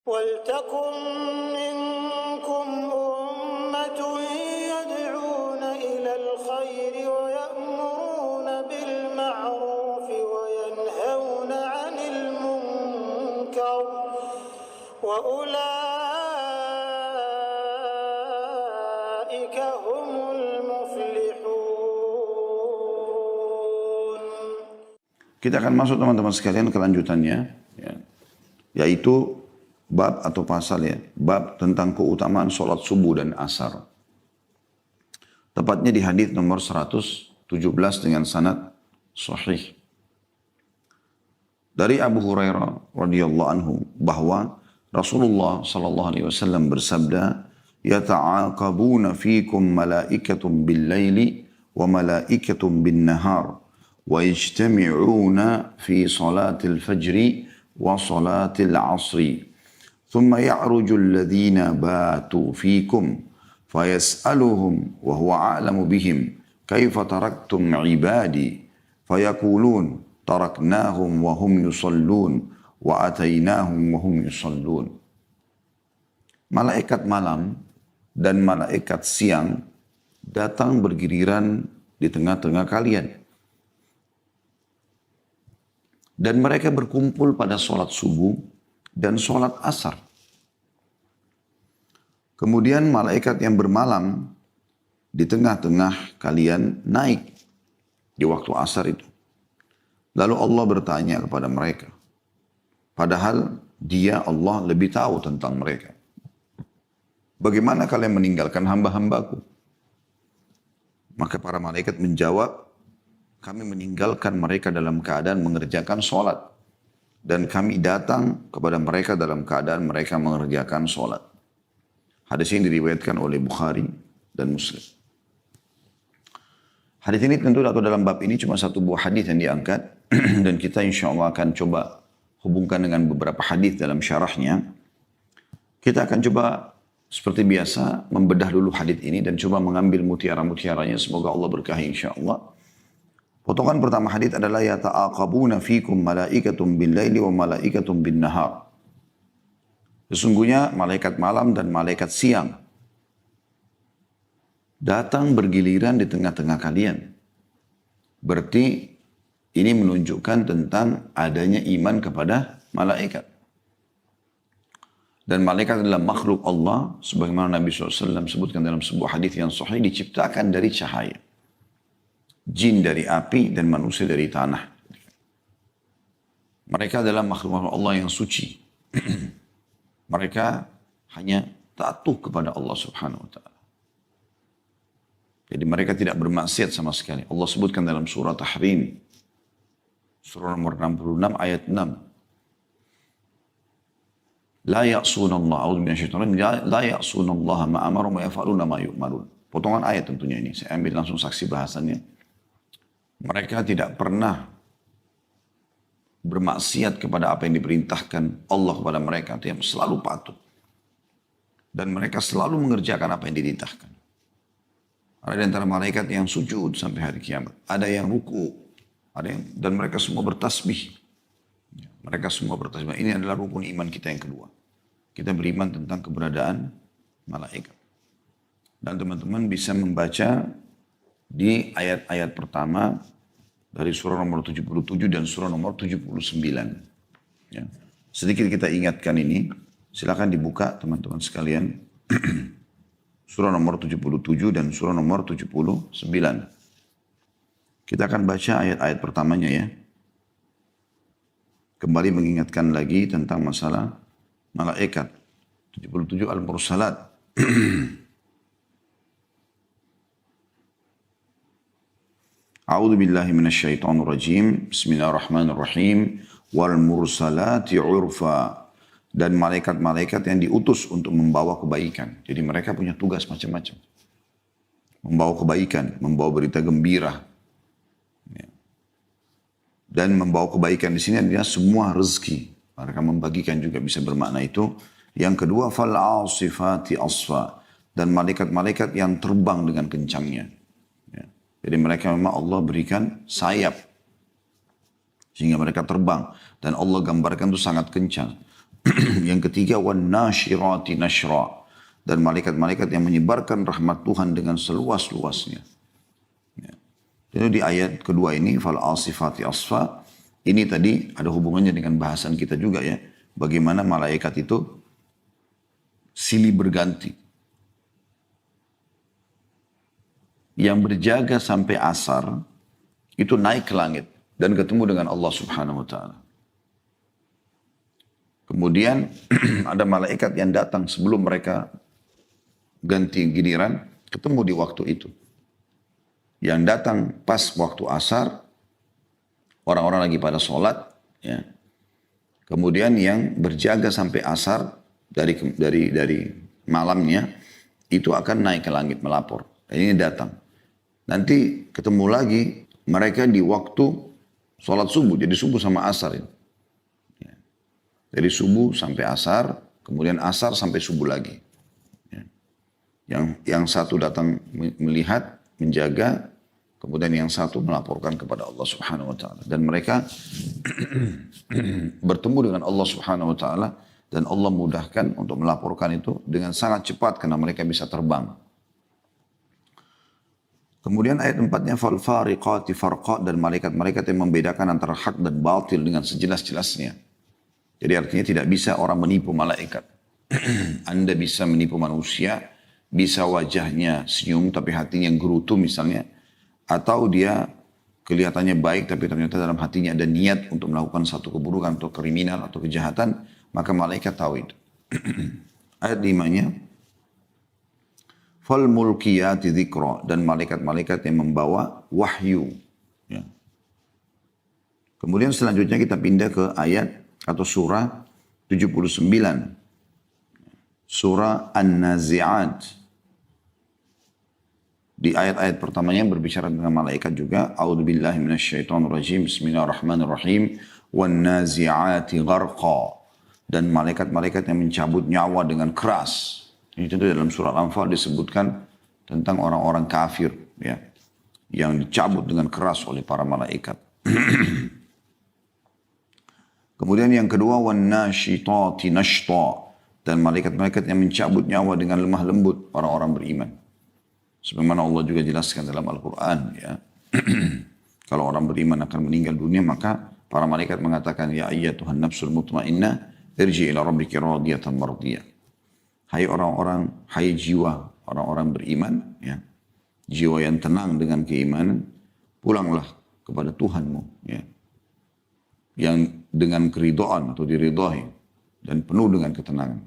وَلْتَكُنْ مِنْكُمْ أُمَّةٌ يَدْعُونَ إِلَى الْخَيْرِ وَيَأْمُرُونَ بِالْمَعْرُوفِ وَيَنْهَوْنَ عَنِ الْمُنْكَرِ وَأُولَئِكَ هُمُ الْمُفْلِحُونَ. Kita akan masuk teman-teman sekalian kelanjutannya, ya, yaitu bab atau pasal ya, bab tentang keutamaan sholat subuh dan asar. Tepatnya di hadis nomor 117 dengan sanad sahih. Dari Abu Hurairah radhiyallahu anhu bahwa Rasulullah sallallahu alaihi wasallam bersabda, "Yata'aqabuna fikum malaikatun bil-laili wa malaikatun bin-nahar wa yajtami'una fi salatil fajri wa salatil 'asri." ثم يعرج الذين باتوا فيكم فيسألهم وهو أعلم بهم كيف تركتم عبادي فيقولون تركناهم وهم يصلون وأتيناهم وهم يصلون. Malaikat malam dan malaikat siang datang bergiliran di tengah-tengah kalian. Dan mereka berkumpul pada sholat subuh dan sholat asar. Kemudian malaikat yang bermalam di tengah-tengah kalian naik di waktu asar itu. Lalu Allah bertanya kepada mereka. Padahal dia Allah lebih tahu tentang mereka. Bagaimana kalian meninggalkan hamba-hambaku? Maka para malaikat menjawab, kami meninggalkan mereka dalam keadaan mengerjakan sholat. Dan kami datang kepada mereka dalam keadaan mereka mengerjakan sholat. Hadis ini diriwayatkan oleh Bukhari dan Muslim. Hadis ini tentu atau dalam bab ini cuma satu buah hadis yang diangkat. Dan kita insya Allah akan coba hubungkan dengan beberapa hadis dalam syarahnya. Kita akan coba seperti biasa membedah dulu hadis ini dan coba mengambil mutiara-mutiaranya. Semoga Allah berkahi insya Allah. Potongan pertama hadis adalah yata'aqabuna fikum malaikatun bil-laili wa malaikatun bin-nahar. Sesungguhnya malaikat malam dan malaikat siang datang bergiliran di tengah-tengah kalian. Berarti ini menunjukkan tentang adanya iman kepada malaikat. Dan malaikat adalah makhluk Allah sebagaimana Nabi SAW sebutkan dalam sebuah hadis yang sahih, diciptakan dari cahaya. Jin dari api dan manusia dari tanah. Mereka adalah makhluk Allah yang suci. Mereka hanya taat kepada Allah Subhanahu wa taala. Jadi mereka tidak bermaksiat sama sekali. Allah sebutkan dalam surah Tahrim, surah nomor 66 ayat 6. La ya'sunallah, a'udzu minasyaitonir rajim, la ya'sunallaha ma amarum wa yaf'aluna ma yu'marun. Potongan ayat tentunya ini. Saya ambil langsung saksi bahasannya. Mereka tidak pernah bermaksiat kepada apa yang diperintahkan Allah kepada mereka. Artinya selalu patuh. Dan mereka selalu mengerjakan apa yang diperintahkan. Ada di antara malaikat yang sujud sampai hari kiamat. Ada yang ruku. Dan mereka semua bertasbih. Mereka semua bertasbih. Ini adalah rukun iman kita yang kedua. Kita beriman tentang keberadaan malaikat. Dan teman-teman bisa membaca di ayat-ayat pertama dari surah nomor 77 dan surah nomor 79. Ya. Sedikit kita ingatkan ini, silakan dibuka teman-teman sekalian. Surah nomor 77 dan surah nomor 79. Kita akan baca ayat-ayat pertamanya ya. Kembali mengingatkan lagi tentang masalah malaikat. 77 Al-Mursalat. A'udzu billahi minasyaitonir rajim. Bismillahirrahmanirrahim. Wal mursalati 'urfa. Dan malaikat-malaikat yang diutus untuk membawa kebaikan. Jadi mereka punya tugas macam-macam. Membawa kebaikan, membawa berita gembira. Ya. Dan membawa kebaikan di sini adalah semua rezeki. Mereka membagikan juga bisa bermakna itu. Yang kedua, fal 'asifati asfa. Dan malaikat-malaikat yang terbang dengan kencangnya. Jadi mereka memang Allah berikan sayap. Sehingga mereka terbang. Dan Allah gambarkan itu sangat kencang. Yang ketiga, wan nashirati nashra. Dan malaikat-malaikat yang menyebarkan rahmat Tuhan dengan seluas-luasnya. Ya. Jadi di ayat kedua ini, fal asifati asfa. Ini tadi ada hubungannya dengan bahasan kita juga ya. Bagaimana malaikat itu silih berganti. Yang berjaga sampai asar, itu naik ke langit dan ketemu dengan Allah Subhanahu wa Ta'ala. Kemudian ada malaikat yang datang sebelum mereka ganti giliran, ketemu di waktu itu. Yang datang pas waktu asar, orang-orang lagi pada sholat, ya. Kemudian yang berjaga sampai asar dari malamnya, itu akan naik ke langit melapor. Dan ini datang. Nanti ketemu lagi mereka di waktu sholat subuh, jadi subuh sama asar ini. Dari subuh sampai asar, kemudian asar sampai subuh lagi. Yang satu datang melihat, menjaga, kemudian yang satu melaporkan kepada Allah Subhanahu wa Ta'ala. Dan mereka bertemu dengan Allah Subhanahu wa Ta'ala, dan Allah mudahkan untuk melaporkan itu dengan sangat cepat karena mereka bisa terbang. Kemudian ayat 4-nya fal fariqati farqa, dan malaikat-malaikat yang membedakan antara hak dan batil dengan sejelas-jelasnya. Jadi artinya tidak bisa orang menipu malaikat. Anda bisa menipu manusia, bisa wajahnya senyum tapi hatinya gerutu misalnya, atau dia kelihatannya baik tapi ternyata dalam hatinya ada niat untuk melakukan satu keburukan atau kriminal atau kejahatan, maka malaikat tahu itu. Ayat 5-nya, fal mulkiyati dzikra, dan malaikat-malaikat yang membawa wahyu. Ya. Kemudian selanjutnya kita pindah ke ayat atau surah 79. Surah An-Nazi'at. Di ayat-ayat pertamanya berbicara tentang malaikat juga. A'udzubillahi minasyaitonirrajim. Bismillahirrahmanirrahim. Wan-nazi'ati gharqa. Dan malaikat-malaikat yang mencabut nyawa dengan keras. Ini tentu dalam surah Al-Anfal disebutkan tentang orang-orang kafir, ya, yang dicabut dengan keras oleh para malaikat. Kemudian yang kedua, wan-nashitati nashta, dan malaikat-malaikat yang mencabut nyawa dengan lemah lembut orang-orang beriman. Sebagaimana Allah juga jelaskan dalam Al-Quran, ya. Kalau orang beriman akan meninggal dunia, maka para malaikat mengatakan, ya ayyatuhan nafsul mutmainnah, irji ila rabbiki radiyatan mardiyah. Hai orang-orang, hai jiwa orang-orang beriman, ya, jiwa yang tenang dengan keimanan, pulanglah kepada Tuhanmu, ya, yang dengan keridhaan atau diridhai dan penuh dengan ketenangan.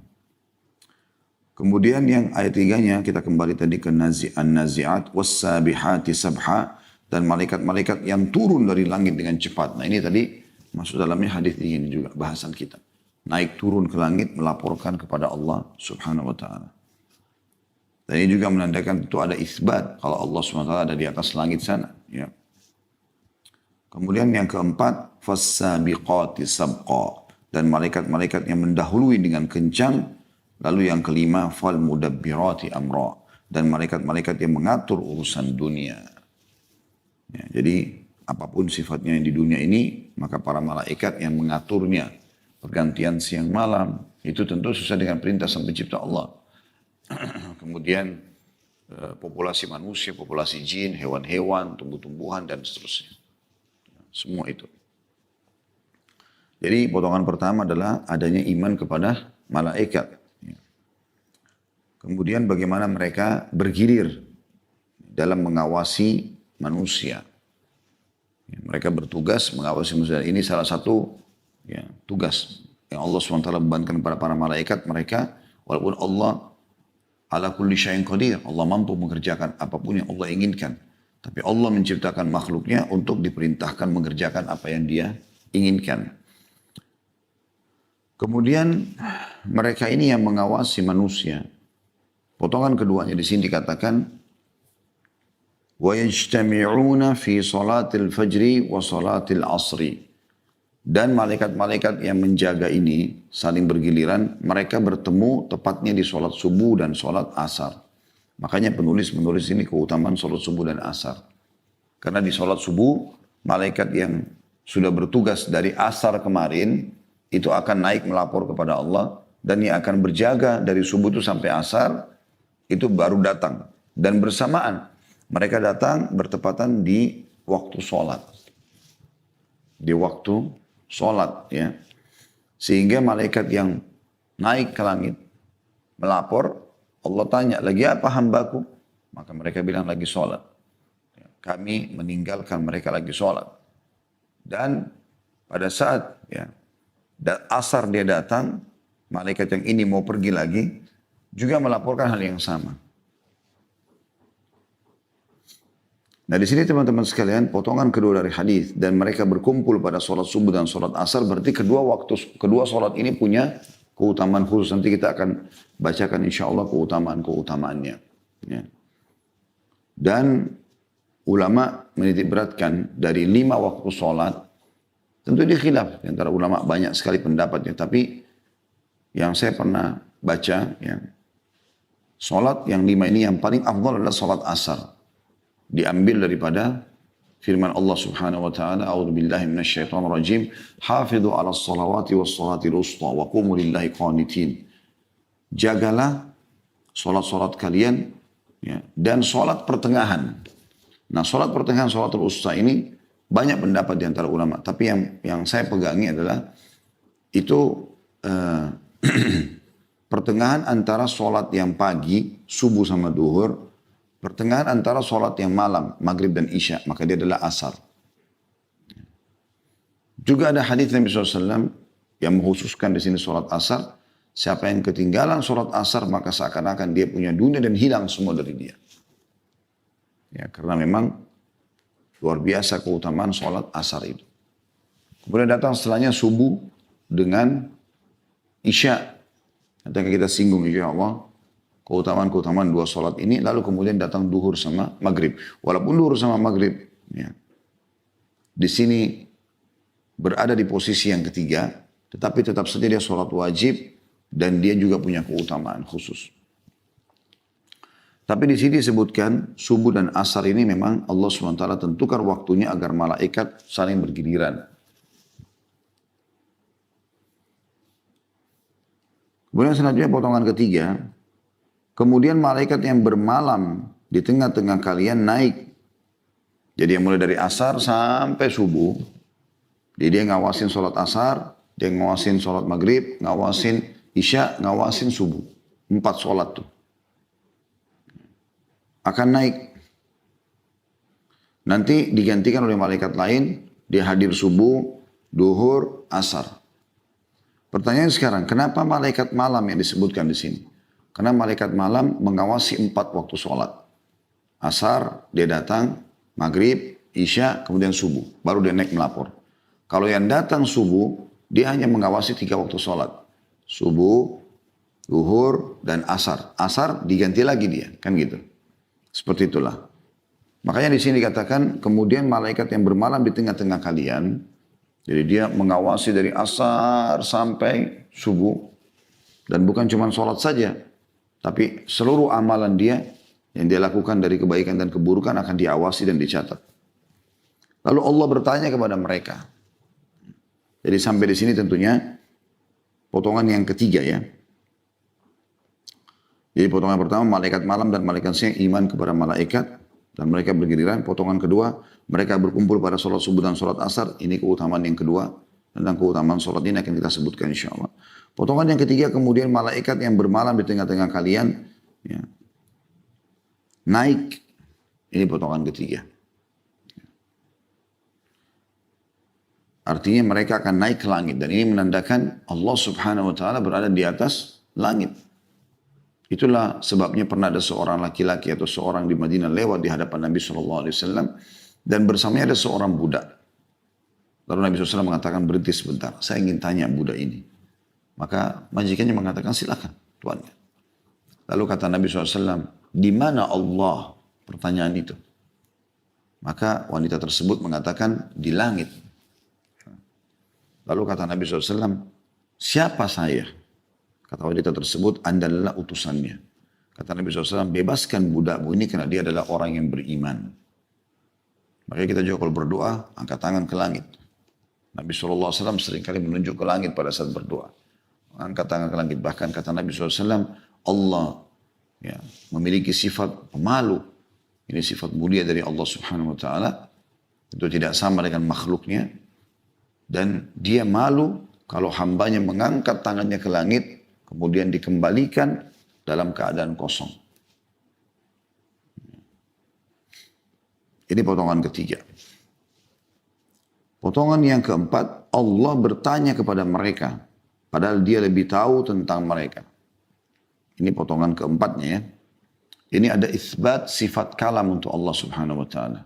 Kemudian yang ayat 3-nya kita kembali tadi ke An-Nazi'at was-sabihati sabha, dan malaikat-malaikat yang turun dari langit dengan cepat. Nah ini tadi masuk dalamnya hadis ini juga bahasan kita. Naik turun ke langit melaporkan kepada Allah Subhanahu wa Ta'ala. Dan ini juga menandakan itu ada isbat kalau Allah Subhanahu wa Ta'ala ada di atas langit sana, ya. Kemudian yang keempat, fas-sabiqati sabqa, dan malaikat-malaikat yang mendahului dengan kencang. Lalu yang kelima, fal mudabbirati amra, dan malaikat-malaikat yang mengatur urusan dunia. Ya, jadi apapun sifatnya yang di dunia ini, maka para malaikat yang mengaturnya, pergantian siang malam, itu tentu sesuai dengan perintah sang pencipta Allah. Kemudian populasi manusia, populasi jin, hewan-hewan, tumbuh-tumbuhan, dan seterusnya. Semua itu. Jadi potongan pertama adalah adanya iman kepada malaikat. Kemudian bagaimana mereka bergilir dalam mengawasi manusia. Mereka bertugas mengawasi manusia. Ini salah satu, ya, tugas yang Allah SWT bebankan kepada para malaikat. Mereka, walaupun Allah ala kulli syai'in qadir, Allah mampu mengerjakan apapun yang Allah inginkan. Tapi Allah menciptakan makhluknya untuk diperintahkan mengerjakan apa yang dia inginkan. Kemudian mereka ini yang mengawasi manusia. Potongan keduanya di sini dikatakan, wa yajtami'una fi salatil fajri wa salatil asri. Dan malaikat-malaikat yang menjaga ini saling bergiliran, mereka bertemu tepatnya di salat subuh dan salat asar. Makanya penulis ini keutamaan salat subuh dan asar. Karena di salat subuh, malaikat yang sudah bertugas dari asar kemarin, itu akan naik melapor kepada Allah. Dan yang akan berjaga dari subuh itu sampai asar, itu baru datang. Dan bersamaan, mereka datang bertepatan di waktu sholat. Di waktu sholat ya. Sehingga malaikat yang naik ke langit, melapor, Allah tanya, lagi apa hambaku? Maka mereka bilang lagi sholat. Kami meninggalkan mereka lagi sholat. Dan pada saat ya, asar dia datang, malaikat yang ini mau pergi lagi, juga melaporkan hal yang sama. Nah di sini teman-teman sekalian, potongan kedua dari hadis dan mereka berkumpul pada sholat subuh dan sholat asar, berarti kedua sholat ini punya keutamaan khusus. Nanti kita akan bacakan insya Allah keutamaannya. Ya. Dan ulama menitik beratkan dari 5 waktu sholat, tentu dia khilaf antara ulama, banyak sekali pendapatnya, tapi yang saya pernah baca, ya, sholat yang 5 ini yang paling afdal adalah sholat asar. Diambil daripada firman Allah Subhanahu wa taala, a'udzubillahi minasyaitonir rajim, hafidhu 'alas shalawati was shalatil wusta wa qumu lillahi qanitin. Jagalah salat-salat kalian ya, dan salat pertengahan. Nah, salat pertengahan salatul wusta ini banyak pendapat di antara ulama, tapi yang saya pegangi adalah itu pertengahan antara salat yang pagi, subuh sama duhur, pertengahan antara sholat yang malam, maghrib dan isya, maka dia adalah asar. Juga ada hadis Nabi SAW yang mengkhususkan di sini sholat asar. Siapa yang ketinggalan sholat asar, maka seakan-akan dia punya dunia dan hilang semua dari dia. Ya, karena memang luar biasa keutamaan sholat asar itu. Kemudian datang setelahnya subuh dengan isya. Nanti akan kita singgung insya Allah. Keutamaan-keutamaan 2 sholat ini, lalu kemudian datang duhur sama maghrib. Walaupun duhur sama maghrib, ya, di sini berada di posisi yang ketiga, tetapi tetap saja dia sholat wajib dan dia juga punya keutamaan khusus. Tapi di sini disebutkan subuh dan asar ini memang Allah SWT tentukan waktunya agar malaikat saling bergiliran. Kemudian selanjutnya potongan ketiga, kemudian malaikat yang bermalam di tengah-tengah kalian naik. Jadi yang mulai dari asar sampai subuh. Jadi dia ngawasin sholat asar, dia ngawasin sholat maghrib, ngawasin isya, ngawasin subuh. 4 sholat tuh. Akan naik. Nanti digantikan oleh malaikat lain, dia hadir subuh, duhur, asar. Pertanyaan sekarang, kenapa malaikat malam yang disebutkan di sini? Karena malaikat malam mengawasi 4 waktu sholat. Asar, dia datang, maghrib, isya, kemudian subuh. Baru dia naik melapor. Kalau yang datang subuh, dia hanya mengawasi 3 waktu sholat. Subuh, zuhur, dan asar. Asar diganti lagi dia, kan gitu. Seperti itulah. Makanya di sini dikatakan, kemudian malaikat yang bermalam di tengah-tengah kalian, jadi dia mengawasi dari asar sampai subuh. Dan bukan cuma sholat saja, tapi seluruh amalan dia yang dia lakukan dari kebaikan dan keburukan akan diawasi dan dicatat. Lalu Allah bertanya kepada mereka. Jadi sampai di sini tentunya potongan yang ketiga ya. Jadi potongan pertama malaikat malam dan malaikat siang iman kepada malaikat dan mereka bergiliran. Potongan kedua mereka berkumpul pada sholat subuh dan sholat asar. Ini keutamaan yang kedua. Tentang keutamaan sholat ini akan kita sebutkan insya Allah. Potongan yang ketiga kemudian malaikat yang bermalam di tengah-tengah kalian ya, naik. Ini potongan ketiga. Artinya mereka akan naik ke langit. Dan ini menandakan Allah Subhanahu wa ta'ala berada di atas langit. Itulah sebabnya pernah ada seorang laki-laki atau seorang di Madinah lewat di hadapan Nabi SAW. Dan bersamanya ada seorang budak. Lalu Nabi SAW mengatakan berhenti sebentar. Saya ingin tanya budak ini. Maka majikannya mengatakan silakan tuannya. Lalu kata Nabi SAW, di mana Allah? Pertanyaan itu. Maka wanita tersebut mengatakan di langit. Lalu kata Nabi SAW, siapa saya? Kata wanita tersebut, Anda adalah utusannya. Kata Nabi SAW, bebaskan budakmu ini karena dia adalah orang yang beriman. Makanya kita juga kalau berdoa, angkat tangan ke langit. Nabi SAW seringkali menunjuk ke langit pada saat berdoa. Angkat tangan ke langit. Bahkan kata Nabi SAW, Allah ya, memiliki sifat pemalu. Ini sifat mulia dari Allah Subhanahu Wa Taala. Itu tidak sama dengan makhluknya. Dan dia malu kalau hambanya mengangkat tangannya ke langit, kemudian dikembalikan dalam keadaan kosong. Ini potongan ketiga. Potongan yang keempat, Allah bertanya kepada mereka. Padahal dia lebih tahu tentang mereka. Ini potongan keempatnya ya. Ini ada isbat sifat kalam untuk Allah Subhanahu Wa Taala.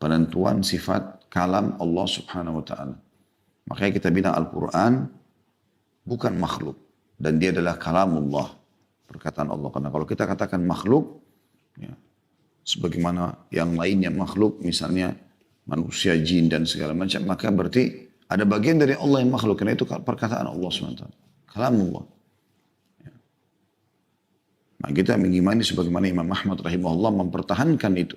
Penentuan sifat kalam Allah Subhanahu Wa Taala. Makanya kita bilang Al-Quran bukan makhluk. Dan dia adalah kalamullah. Perkataan Allah. Karena kalau kita katakan makhluk, ya, sebagaimana yang lainnya makhluk, misalnya manusia, jin dan segala macam, maka berarti ada bagian dari Allah yang makhluk. Karena itu perkataan Allah SWT. Kalamullah. Ya. Nah kita mengimani sebagaimana Imam Ahmad rahimahullah mempertahankan itu.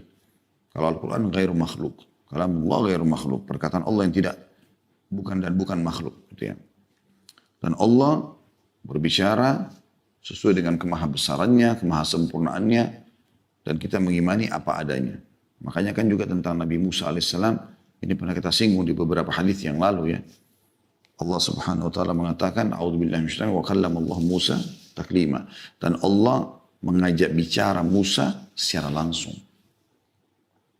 Kalau Al-Quran gairu makhluk. Kalamullah gairu makhluk. Perkataan Allah yang tidak, bukan dan bukan makhluk. Gitu ya. Dan Allah berbicara sesuai dengan kemahabesarannya, kemahasempurnaannya, dan kita mengimani apa adanya. Makanya kan juga tentang Nabi Musa alaihissalam, ini pernah kita singgung di beberapa hadis yang lalu ya. Allah Subhanahu Wa Taala mengatakan, "A'udzubillahi minasyaitonir rajim, wa kallama Allah Musa taklima." Dan Allah mengajak bicara Musa secara langsung.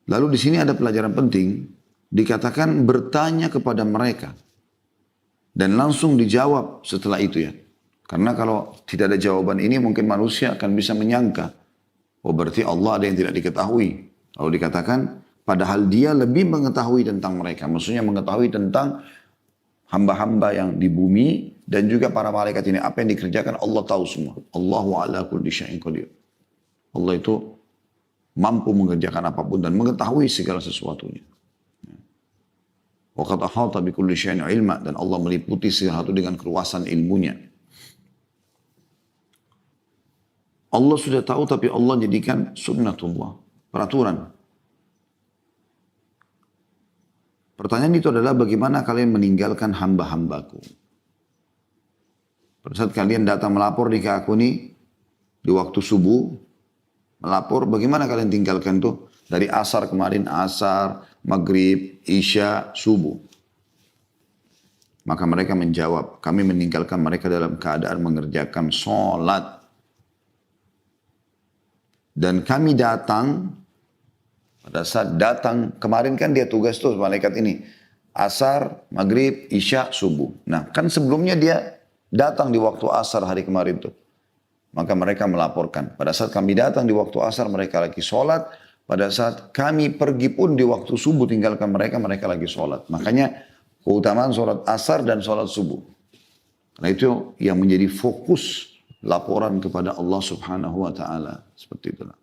Lalu di sini ada pelajaran penting, dikatakan bertanya kepada mereka dan langsung dijawab setelah itu ya. Karena kalau tidak ada jawaban ini mungkin manusia akan bisa menyangka, oh berarti Allah ada yang tidak diketahui. Lalu dikatakan, padahal dia lebih mengetahui tentang mereka. Maksudnya mengetahui tentang hamba-hamba yang di bumi dan juga para malaikat ini. Apa yang dikerjakan Allah tahu semua. Allahu ala kulli syai'in qadir. Allah itu mampu mengerjakan apapun dan mengetahui segala sesuatunya. Wa qad ahata bi kulli syai'in ilma, dan Allah meliputi segala sesuatu dengan keluasan ilmunya. Allah sudah tahu tapi Allah jadikan sunnatullah, peraturan. Pertanyaan itu adalah bagaimana kalian meninggalkan hamba-hambaku? Pada saat kalian datang melapor di aku ini di waktu subuh, melapor, bagaimana kalian tinggalkan tuh? Dari asar kemarin, asar, maghrib, isya, subuh. Maka mereka menjawab, kami meninggalkan mereka dalam keadaan mengerjakan sholat. Dan kami datang, pada saat datang, kemarin kan dia tugas tuh malaikat ini. Asar, maghrib, isya, subuh. Nah kan sebelumnya dia datang di waktu asar hari kemarin tuh. Maka mereka melaporkan. Pada saat kami datang di waktu asar mereka lagi sholat. Pada saat kami pergi pun di waktu subuh tinggalkan mereka, mereka lagi sholat. Makanya keutamaan sholat asar dan sholat subuh. Nah itu yang menjadi fokus laporan kepada Allah Subhanahu Wa Taala, seperti itulah.